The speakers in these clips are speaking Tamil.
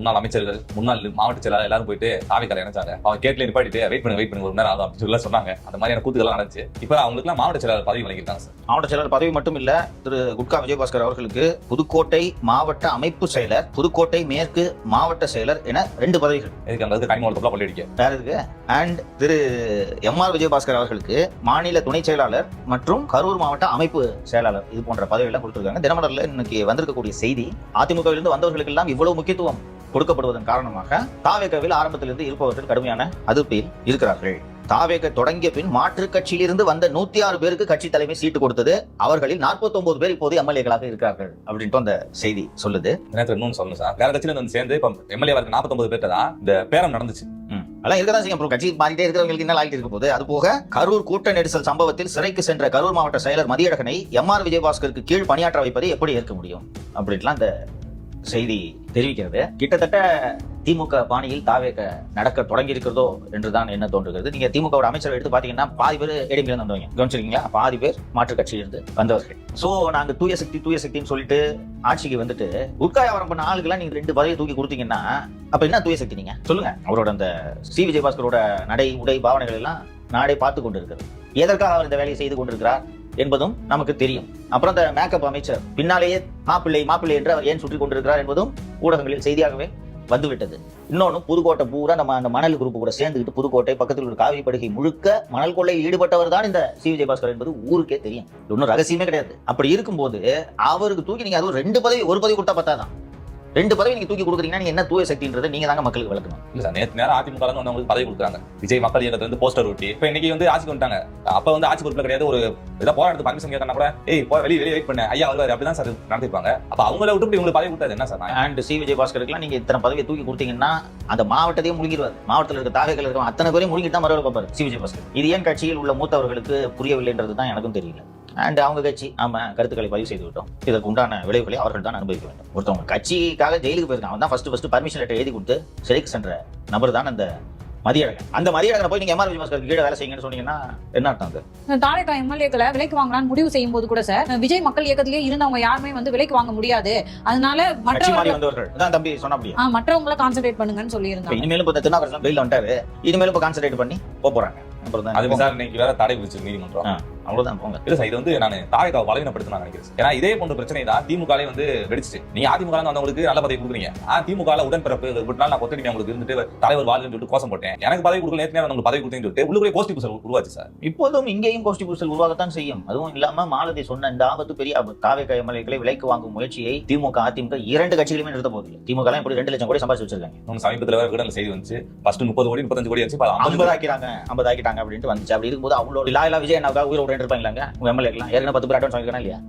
முன்னாள் அமைச்சர்கள், முன்னாள் மாவட்ட செயலாளர் எல்லாரும் போயிட்டு தாவேக்கால இணைச்சாங்க. அவங்க கேட்ல நிப்பாட்டிட்டு வெயிட் பண்ணி ஒரு நேரம் ஆகும் அப்படின்னு சொல்லி சொன்னாங்க. அந்த மாதிரியான கூத்துக்கள் நடந்துச்சு. இப்ப அவங்களுக்கு மாவட்ட செயலாளர் பதவி வழங்கிட்டாங்க சார். மாவட்ட செயலாளர் பதவி மட்டும் இல்ல, திரு குட்கா விஜயபாஸ்கர் அவர்களுக்கு புதுக்கோட்டை மாவட்ட அமைப்பு செயலர், புதுக்கோட்டை மேற்கு மாவட்ட செயலர் என 2 பதவிகள். இதுக்கு அங்க கனிமூலத்துல பள்ளியடிக்க வேற இருக்கு. And Thiru MR. விஜயபாஸ்கர் அவர்களுக்கு மாநில துணை செயலாளர் மற்றும் கரூர் மாவட்ட அமைப்பு செயலாளர் இது போன்ற பதவியெல்லாம் கொடுத்திருக்காங்க. தினமலர்ல இன்னைக்கு வந்திருக்கக்கூடிய செய்தி, அதிமுகவிலிருந்து வந்தவர்களுக்கு எல்லாம் இவ்வளவு முக்கியத்துவம் கொடுக்கப்படுவதன் காரணமாக தாவேகவில் ஆரம்பத்திலிருந்து இருப்பவர்கள் கடுமையான அதிருப்தியில் இருக்கிறார்கள். தாவேக தொடங்கிய பின் மாற்றுக் கட்சியிலிருந்து வந்த 106 பேருக்கு கட்சி தலைமை சீட்டு கொடுத்தது. அவர்களில் 49 பேர் இப்போது எம்எல்ஏக்களாக இருக்கிறார்கள் அப்படின்ட்டு அந்த செய்தி சொல்லுது. இன்னும் சொல்லணும் சார், வேற கட்சியில வந்து சேர்ந்து இப்ப எம்எல்ஏ 49 பேர் தான் இந்த பேரம் நடந்துச்சு. அதெல்லாம் இருக்கதான் செய்யும். அப்புறம் கட்சி மாறிட்டே இருக்கிறவங்களுக்கு என்ன ஆகிட்டு இருக்க போது. அது போக கரூர் கூட்ட நெரிசல் சம்பவத்தில் சிறைக்கு சென்ற கரூர் மாவட்ட செயலர் மதியழகனை எம்.ஆர். விஜயபாஸ்கருக்கு கீழ் பணியாற்ற வைப்பதை எப்படி ஏற்க முடியும் அப்படின்லாம் அந்த செய்தி தெரிவிக்கிறது. கிட்டத்தட்ட திமுக பாணியில் தாவேக நடக்க தொடங்கி இருக்கிறதோ என்றுதான் என்ன தோன்றுகிறது. நீங்க திமுக அமைச்சர் எடுத்து பாத்தீங்கன்னா பாதி பேர் ஏடிஎம்ல இருந்து வந்தவங்க, கவனிச்சிருக்கீங்களா? பாதி பேர் மாற்றுக் கட்சியிலிருந்து வந்தவர்கள். சோ நாங்க தூய சக்தின்னு சொல்லிட்டு ஆட்சிக்கு வந்துட்டு உட்காயாவரம் பண்ண ஆளுக்கெல்லாம் நீங்க 2 பதவியை தூக்கி கொடுத்தீங்கன்னா அப்ப என்ன தூய சக்தி நீங்க சொல்லுங்க? அவரோட அந்த சி விஜயபாஸ்கரோட நடை உடை பாவனைகள் எல்லாம் நாடே பார்த்து கொண்டு இருக்கிறது. எதற்காக அவர் இந்த வேலையை செய்து கொண்டிருக்கிறார் என்பதும் நமக்கு தெரியும். அப்புறம் அந்த மேக்கப் அமைச்சர் பின்னாலேயே மாப்பிள்ளை என்று அவர் ஏன் சுற்றி கொண்டிருக்கிறார் என்பதும் ஊடகங்களில் செய்தியாகவே வந்துவிட்டது. இன்னொன்னு, புதுக்கோட்டை பூரா நம்ம அந்த மணல் குரூப் கூட சேர்ந்துக்கிட்டு புதுக்கோட்டை பக்கத்தில் ஒரு காவிரி படுகை முழுக்க மணல் கொள்ளையில் ஈடுபட்டவர் தான் இந்த சி விஜயபாஸ்கர் என்பது ஊருக்கே தெரியும். ஒன்னும் ரகசியமே கிடையாது. அப்படி இருக்கும்போது அவருக்கு தூக்கி நீங்க அதுவும் 2 பதவி, ஒரு பதவி கொடுத்தா பத்தாதான், 2 பதவி நீங்க தூக்கி கொடுக்குறீங்கன்னா நீங்க என்ன தூய சக்தின்றதை நீங்க தாங்க மக்களுக்கு விளக்கணும். இல்ல சார், நேற்று நேரம் அதிமுக வந்து பதவி கொடுக்குறாங்க. விஜய் மக்கள் இயக்கத்துல இருந்து போஸ்டர் ஒட்டி இப்ப இன்னைக்கு வந்து ஆட்சிக்கு வந்துட்டாங்க. அப்ப வந்து ஆட்சி பொறுப்புல கிடையாது. ஒரு ஏதாவது போராட்டத்துக்கு பர்மிஷன் கேட்கறா கூட வெளியே வெயிட் பண்ண ஐயா வருவாரு அப்படிதான் சார் நடத்திருப்பாங்க. அப்ப அவங்கள விட்டு இவங்களுக்கு பதவி கொடுத்தாது என்ன சார்? அண்ட் சி விஜயபாஸ்கருக்குலாம் நீங்க இத்தனை பதவியை தூக்கி கொடுத்தீங்கன்னா அந்த மாவட்டத்தையும் முழுங்கிடுவார். மாவட்டத்தில் இருக்க தாவேகள் இருக்க அத்தனை பேரையும் முழுங்கிட்டு தான் மறுபடியும் பார்ப்பாரு சி விஜயபாஸ்கர். இது ஏன் கட்சியில் உள்ள மூத்தவர்களுக்கு புரியவில்லைன்றது தான் எனக்கும் தெரியல. அண்ட் அவங்க கட்சி கருத்துக்களை பதிவு செய்து விட்டோம். இதற்கு உண்டான விளைவுகளை அவர்கள் தான் அனுபவிக்க வேண்டும். ஒருத்தவங்க கட்சிக்காக ஜெயிலுக்கு போயிருக்காங்க, அவன் தான் ஃபர்ஸ்ட் பர்மிஷன் லெட்டர் எழுதி கொடுத்து சிறைக்கு சென்ற நபர் தான் அந்த மதியழகன். அந்த மதியழகனை போய் நீங்க எம்.ஆர். விஜயபாஸ்கருக்கு கீழே வேலை செய்யுங்கன்னு சொன்னீங்கன்னா என்ன அர்த்தம்? தாவேகா எம்எல்ஏக்களை விலைக்கு வாங்கலாம்னு முடிவு செய்யும் போது கூட சார் விஜய் மக்கள் இயக்கத்திலேயே இருந்தவங்க யாருமே வந்து விலைக்கு வாங்க முடியாது, அதனால மற்றவங்களை கான்சென்ட்ரேட் பண்ணுங்கன்னு சொல்லி இருந்தாங்க. இனிமேலும் இப்ப திருநாவுக்கரசு வெயில வந்துட்டாரு, இனிமேலும் இப்ப கான்சென்ட்ரேட் பண்ணி போறாங்க. அது விசாரணைக்கு வேற தடை விதிச்சு நீதிமன்றம். அவ்வளவுதான் போங்க. இல்ல சார், இது வந்து நான் தாவேகாவை பலவீனப்படுத்த நான் நினைக்கிறேன். ஏன்னா இதே போன்ற பிரச்சனை தான் திமுகலே வந்து வெடிச்சிட்டு. நீங்க அதிமுக வந்தவங்களுக்கு நல்ல பதவி கொடுக்குறீங்க, திமுக உடன்பிறப்பு விட்டாலும் நான் கொத்தடிமை உங்களுக்கு இருந்துட்டு தலைவர் வாழ்ன்னு சொல்லிட்டு கோஷம் போட்டேன். எனக்கு பதவி கொடுக்கல, நேற்று உங்களுக்கு பதவி கொடுத்தேன்னு சொல்லிட்டு உள்ளுக்குள்ளே கோஷ்டி பூசல் உருவாச்சு சார். இப்போதும் இங்கேயும் கோஷ்டி பூசல் உருவாகத்தான் செய்யும். அதுவும் இல்லாம மாலதி சொன்ன இந்த ஆபத்து பெரிய ஆபத்து. தாவேகா எம்எல்ஏக்களை விலைக்கு வாங்கும் முயற்சியை திமுக அதிமுக 2 கட்சிகளுமே நிறுத்த போதில்லை. திமுக எல்லாம் இப்படி 2 லட்சம் கோடி சம்பாதிச்சு வச்சிருக்காங்க. சமீபத்தில் வேற செய்தி வந்துச்சு, ஃபர்ஸ்ட் 30 கோடி 35 கோடி வந்துச்சு, 50 ஆக்கிட்டாங்க அப்படின்ட்டு வந்துச்சு. அப்படி இருக்கும்போது அவங்களோட லாயலா விஜய் அண்ணாவுக்காக உயிரோட இருப்பாங்களாங்க எம்எல்ஏக்கலாம்? ஏற்கனவே 10 பேர் அட்வான்ஸ் வாங்கிக்கணும் இல்லையா?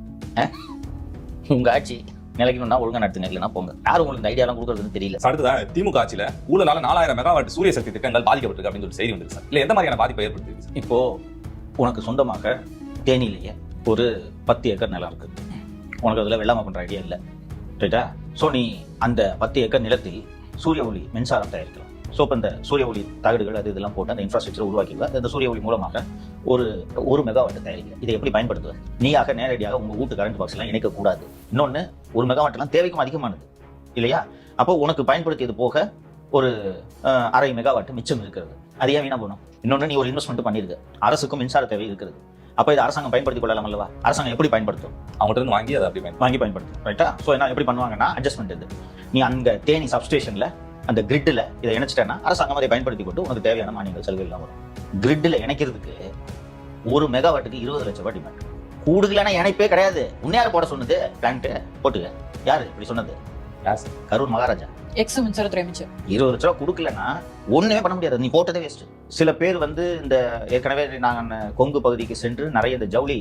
உங்க ஆட்சி நிலைக்கணும்னா ஒழுங்கா நடத்துங்க, இல்லைன்னா போங்க. யாரும் உங்களுக்கு ஐடியா எல்லாம் கொடுக்கறதுன்னு தெரியல. அடுத்ததான் திமுக ஆட்சியில ஊழலால 4000 மெகாவாட் சூரிய சக்தி திட்டங்கள் பாதிக்கப்பட்டிருக்கு அப்படின்னு சொல்லி செய்தி வந்து சார். இல்ல எந்த மாதிரியான பாதிப்பை ஏற்படுத்தி? இப்போ உனக்கு சொந்தமாக தேனியிலேயே ஒரு 10 ஏக்கர் நிலம் இருக்கு. உனக்கு அதுல வெள்ளாமை பண்ற ஐடியா இல்லை, ரைட்டா? சோ நீ அந்த 10 ஏக்கர் நிலத்தில் சூரிய ஒளி மின்சாரம் தயாரிக்கலாம். ஸோ இப்போ இந்த சூரிய ஒளி தகடுகள் அது இதெல்லாம் போட்டு அந்த இன்ஃப்ராஸ்ட்ரக்சர் உருவாக்கிடுவா. அந்த சூரிய ஒளி மூலமாக ஒரு மெகாவாட் தயாரிக்கல. இதை எப்படி பயன்படுத்துவது? நீயாக நேரடியாக உங்க வீட்டு கரண்ட் பாக்ஸ் எல்லாம் இணைக்கக்கூடாது. இன்னொன்று, 1 மெகாவாட் எல்லாம் தேவைக்கும் அதிகமானது இல்லையா? அப்போ உனக்கு பயன்படுத்தியது போக ஒரு 1/2 மெகாவாட் மிச்சம் இருக்கிறது. அது ஏன் வீணா போகணும்? இன்னொன்று, நீ ஒரு இன்வெஸ்ட்மெண்ட் பண்ணிருக்கு, அரசுக்கும் மின்சார தேவை இருக்கிறது. அப்போ இது அரசாங்கம் பயன்படுத்திக் கொள்ளலாம் அல்லவா? அரசாங்கம் எப்படி பயன்படுத்தும்? அவங்கள்ட்ட இருந்து வாங்கி அதை அப்படி பயன்படுத்தும், ரைட்டா? ஸோ என்ன எப்படி பண்ணுவாங்கன்னா அட்ஜஸ்ட்மெண்ட். இது நீ அங்கே தேனி சப்ஸ்டேஷன்ல அந்த கிரிட்ல இதை இணைச்சிட்டேன்னா அரசாங்கம் அதை பயன்படுத்தி கொண்டு உனக்கு தேவையான மானியங்கள் சலுகை எல்லாம் வரும். கிரிட்ல இணைக்கிறதுக்கு 1 மெகாவாட்டுக்கு 20 லட்சம் ரூபாய் டிமாண்ட். கூடுதலான இணைப்பே கிடையாது. உன்னையார் போட சொன்னது? பிளான்ட் போட்டுக்க. யாரு இப்படி சொன்னது? கரூர் மகாராஜா எக்ஸ் மின்சாரத்துறை அமைச்சர். 20 லட்சம் ரூபாய் கொடுக்கலன்னா ஒண்ணுமே பண்ண முடியாது, நீ போட்டதே வேஸ்ட். சில பேர் வந்து இந்த ஏற்கனவே நாங்கள் கொங்கு பகுதிக்கு சென்று நிறைய இந்த ஜவுளி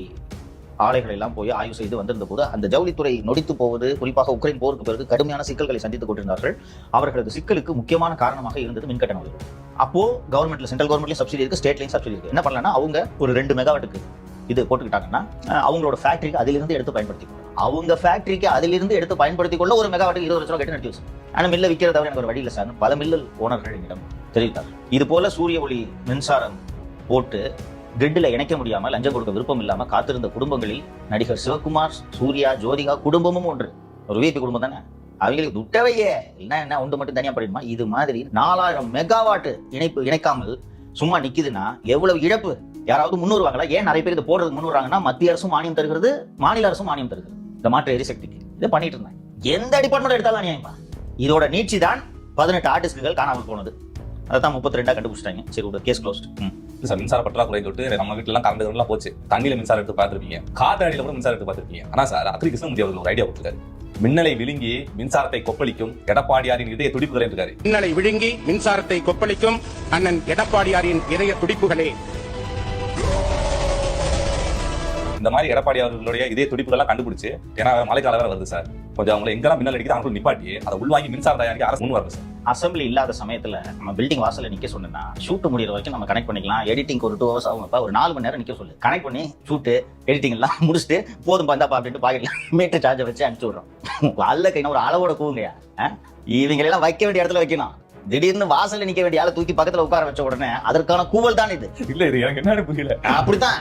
ஆலைகளை எல்லாம் போய் ஆய்வு செய்து வந்திருந்த போது அந்த ஜவுளித்துறை நொடித்து போவது, குறிப்பாக உக்ரைன் போருக்கு பிறகு கடுமையான சிக்கல்களை சந்தித்துக் கொண்டிருந்தார்கள். அவர்களது சிக்கலுக்கு முக்கியமான காரணமாக இருந்தது மின்கட்டண உயர்வு. அப்போ கவர்மெண்ட்ல, சென்ட்ரல் கவர்மெண்ட்லயும் சப்சிடி இருக்கு, ஸ்டேட்லயும் சப்சிடி இருக்கு. என்ன பண்ணலன்னா அவங்க ஒரு 2 மெகாவாட்டுக்கு இது போட்டுக்கிட்டாங்கன்னா அவங்களோட ஃபேக்டரிக்கு அதிலிருந்து எடுத்து பயன்படுத்திக்கணும். அவங்க ஃபேக்டரிக்கு அதிலிருந்து எடுத்து பயன்படுத்திக் கொள்ள 1 மெகாவாட்டுக்கு 20 லட்சம் ரூபாய் கட்டி நடத்தி வச்சு. ஆனால் மில்ல விற்கிறத தவிர எனக்கு ஒரு வழி இல்லை சார். பல மில்லல் ஓனர்கள் என்னிடம் தெரிவித்தார்கள். இது போல சூரிய ஒளி மின்சாரம் போட்டு கிரிட்ல இணைக்க முடியாம லஞ்சம் கொடுக்க விருப்பம் இல்லாம காத்திருந்த குடும்பங்களில் நடிகர் சிவகுமார், சூர்யா, ஜோதிகா குடும்பமும் ஒன்று. ஒரு விஐபி குடும்பம் தானே. அவங்களுக்கு துட்டவையே என்ன ஒன்று மட்டும் தனியா படிக்குமா? இது மாதிரி 4000 மெகாவாட் இணைக்காமல் சும்மா நிக்குதுன்னா எவ்வளவு இழப்பு. யாராவது முன்னுருவாங்களா? ஏன் நிறைய பேர் இதை போடுறது முன்னுறாங்கன்னா, மத்திய அரசும் மானியம் தருகிறது, மாநில அரசும் மானியம் தருகிறது இந்த மாற்று எரிசக்திக்கு. இதை பண்ணிட்டு இருந்தேன். எந்த டிபார்ட்மெண்ட் எடுத்தாலும் அநியாயமா. இதோட நீட்சி தான் 18 ஆர்டிஸ்டுகள் காணாமல் போனது. அதான் 32 கண்டுபிடிச்சிட்டாங்க. சரி, ஒரு கேஸ் க்ளோஸ்ட். சார், மின்சார பற்றாக்குறை சொல்லிட்டு நம்ம வீட்டுல எல்லாம் கரண்ட் எல்லாம் போச்சு. தண்ணியில மின்சாரம் எடுத்து பார்த்திருப்பீங்க, காற்று அடியில கூட மின்சாரம் எடுத்து பார்த்திருப்பீங்க. ஆனா சார், அக்ரி கிருஷ்ணமூர்த்தி அவர்கள் ஒரு ஐடியா கொடுத்தாரு. மின்னலை விழுங்கி மின்சாரத்தை கொப்பளிக்கும் எடப்பாடியாரின் இதய துடிப்புகள் இருக்காரு. மின்னலை விழுங்கி மின்சாரத்தை கொப்பளிக்கும் அண்ணன் எடப்பாடியாரின் இதய துடிப்புகளே. இந்த மாதிரி எடப்பாடி அவர்களுடைய இதே துடிப்புகள்லாம் கண்டுபிடிச்சு, ஏன்னா மழைக்கால வேற வருது சார், கொஞ்சம் அவங்களை எங்கெல்லாம் மின்னல் அடிக்குது அவங்களுக்கு நிப்பாட்டி அதை உள்வாங்கி மின்சார தயாரிக்க அரசு முன் வரணும் சார். அசம்பிளி இல்லாத சமயத்துல நம்ம பில்டிங் வாசல்ல நிக்க சொன்னா ஷூட் முடிகிற வரைக்கும் நம்ம கனெக்ட் பண்ணிக்கலாம். எடிட்டிங் ஒரு 2 hours ஆகும். ஒரு 4 மணி நேரம் நிக்க சொல்லு. கனெக்ட் பண்ணி ஷூட்டு எடிட்டிங் எல்லாம் முடிச்சுட்டு போதும் பந்தாப்பா அப்படின்ட்டு பாக்கெட்ல மீட்டர் சார்ஜை வச்சு அனுப்பிச்சு விடுறோம். அல்ல கைனா ஒரு அளவோட கூவுங்கயா. இவங்களெல்லாம் வைக்க வேண்டிய இடத்துல வைக்கணும். திடீர்னு வாசல்ல நிக்க வேண்டிய ஆளை தூக்கி பக்கத்துல உட்கார வச்ச உடனே அதற்கான கூவல் தான் இது. இல்ல, இது எனக்கு என்ன புரியல. அப்படித்தான்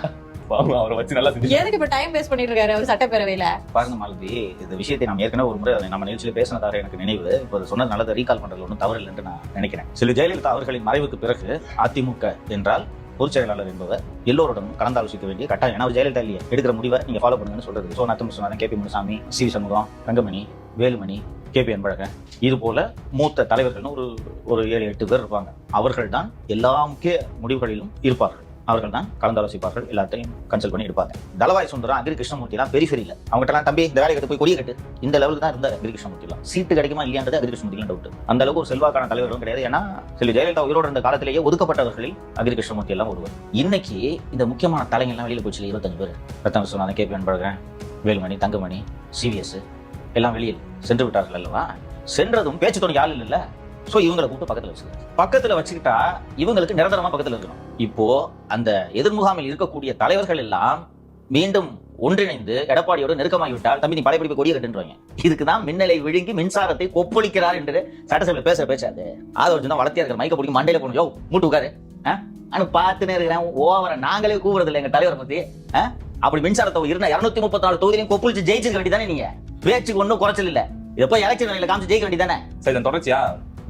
அவரை வச்சு நல்லா எதுக்கு இப்ப டைம் வேஸ்ட் பண்ணிட்டு இருக்காரு அவர் சட்டப்பேரவையில? பாருங்க மாலதி, இந்த விஷயத்தை நாம் ஏற்கனவே ஒரு முறை நம்ம நிகழ்ச்சியில பேசினதாக எனக்கு நினைவு. இப்போ சொன்னது நல்லதை ரீகால் பண்றது ஒன்றும் தவறு இல்லைன்னு நான் நினைக்கிறேன். சில ஜெயலலிதா அவர்களின் மறைவுக்கு பிறகு அதிமுக என்றால் பொதுச் செயலாளர் என்பவர் எல்லோருடனும் கலந்தாலோசிக்க வேண்டிய கட்டாயம். ஏன்னா அவர் ஜெயலலிதா இல்லையே, எடுக்கிற முடிவை நீங்க ஃபாலோ பண்ணுங்கன்னு சொல்றது. சோ நத்தம் சொன்னாங்க KP Munusamy, C Shanmugam, Thangamani, Velumani, KP Anbazhagan, இது போல மூத்த தலைவர்கள்னு ஒரு 7-8 பேர் இருப்பாங்க. அவர்கள் தான் எல்லா முக்கிய முடிவுகளிலும் இருப்பார்கள். அவர்கள் தான் கலந்தாலோசிப்பார்கள், எல்லாத்தையும் கன்சல்ட் பண்ணி எடுப்பாங்க. தலவாய் சுந்தரம், அக்ரி கிருஷ்ணமூர்த்தி எல்லாம் பெரிஃபெரியில அவங்ககிட்ட தம்பி இந்த வேலையை கட்டு போய் கொடியை கட்டு, இந்த லெவலுக்கு தான் இருந்தார் அக்ரி கிருஷ்ணமூர்த்தி எல்லாம். சீட்டு கிடைக்குமா இல்லையான்றது அக்ரி கிருஷ்ணமூர்த்தி டவுட். அந்த அளவுக்கு ஒரு செல்வாக்கான தலைவர்களும் கிடையாது. ஏன்னா சில ஜெயலலிதா உயிரோடு இருந்த காலத்திலேயே ஒதுக்கப்பட்டவர்களில் அக்ரி கிருஷ்ணமூர்த்தி எல்லாம் ஒருவர். இன்னைக்கு இந்த முக்கியமான தலைங்கள்லாம் வெளியில போச்சு. 25 பேர் ரத்தம் சொன்னாங்க, KP அன்பழகன், வேலுமணி, தங்கமணி, CVS எல்லாம் வெளியில் சென்று விட்டார்கள் அல்லவா? சென்றதும் பேச்சு துணைக்கு ஆள் இல்ல. சோ இவங்களை கூப்பிட்டு பக்கத்துல வச்சுக்கிட்டா இவங்களுக்கு நிரந்தரமா பக்கத்துல இருக்கணும். இப்போ அந்த எதிர்முகாமில் இருக்கக்கூடிய தலைவர்கள் எல்லாம் மீண்டும் ஒன்றிணைந்து எடப்பாடியோடு நெருக்கமாகிவிட்டால் தம்பி நீ படைப்பிடிப்பு கொடிய கட்டுன்றாங்க. இதுக்குதான் மின்னலை விழுங்கி மின்சாரத்தை கொப்பளிக்கிறார் என்று சட்டசபையில் பேசாது. அதை வச்சுதான் வளர்த்தியா இருக்கிற மைக்க பிடிக்கும் மண்டையில போனோம். யோ மூட்டு உட்காரு பார்த்துன்னு இருக்கிறேன். ஓவர நாங்களே கூவுறது இல்லை எங்க தலைவரை பத்தி. அப்படி மின்சாரத்தை 234 தொகுதியிலையும் கொப்பளிச்சு ஜெயிச்சிருக்க வேண்டியதானே. நீங்க பேச்சுக்கு ஒன்னும் குறைச்சல் இல்ல. இதை போய் எலெக்ஷன் காமிச்சு ஜெயிக்க வேண்டியதானே. சார், இதன் தொடர்ச்சியா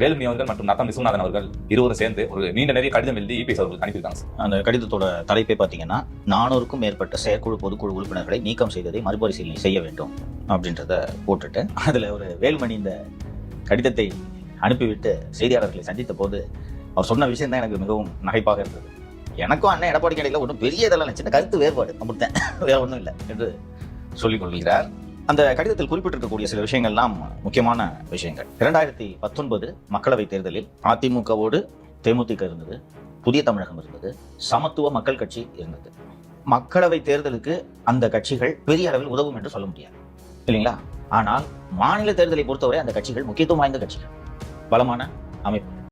வேலுமணி அவர்கள் மற்றும் நத்தம் விஸ்வநாதன் அவர்கள் இருவரும் சேர்ந்து ஒரு நீண்ட நிறைய கடிதம் எழுதி EPS அவர்களுக்கு அனுப்பியிருக்காங்க. அந்த கடிதத்தோட தலைப்பே பாத்தீங்கன்னா 400க்கும் மேற்பட்ட செயற்குழு பொதுக்குழு உறுப்பினர்களை நீக்கம் செய்ததை மறுபரிசீலனை செய்ய வேண்டும் அப்படின்றத போட்டுட்டு, அதுல ஒரு வேலுமணி இந்த கடிதத்தை அனுப்பிவிட்டு செய்தியாளர்களை சந்தித்த போது அவர் சொன்ன விஷயம் தான் எனக்கு மிகவும் நகைப்பாக இருந்தது. எனக்கும் அண்ணன் எடப்பாடி இடையில ஒன்றும் பெரிய இதெல்லாம் சின்ன கருத்து வேறுபாடு அப்படித்தான், வேற ஒன்றும் இல்லை என்று சொல்லிக் கொள்கிறார். அந்த கடிதத்தில் குறிப்பிட்டிருக்கக்கூடிய சில விஷயங்கள்லாம் முக்கியமான விஷயங்கள். 2019 மக்களவைத் தேர்தலில் அதிமுகவோடு தேமுதிக இருந்தது, புதிய தமிழகம் இருந்தது, சமத்துவ மக்கள் கட்சி இருந்தது. மக்களவைத் தேர்தலுக்கு அந்த கட்சிகள் பெரிய அளவில் உதவும் என்று சொல்ல முடியாது இல்லைங்களா? ஆனால் மாநில தேர்தலை பொறுத்தவரை அந்த கட்சிகள் முக்கியத்துவம் வாய்ந்த கட்சிகள், பலமான அமைப்பு.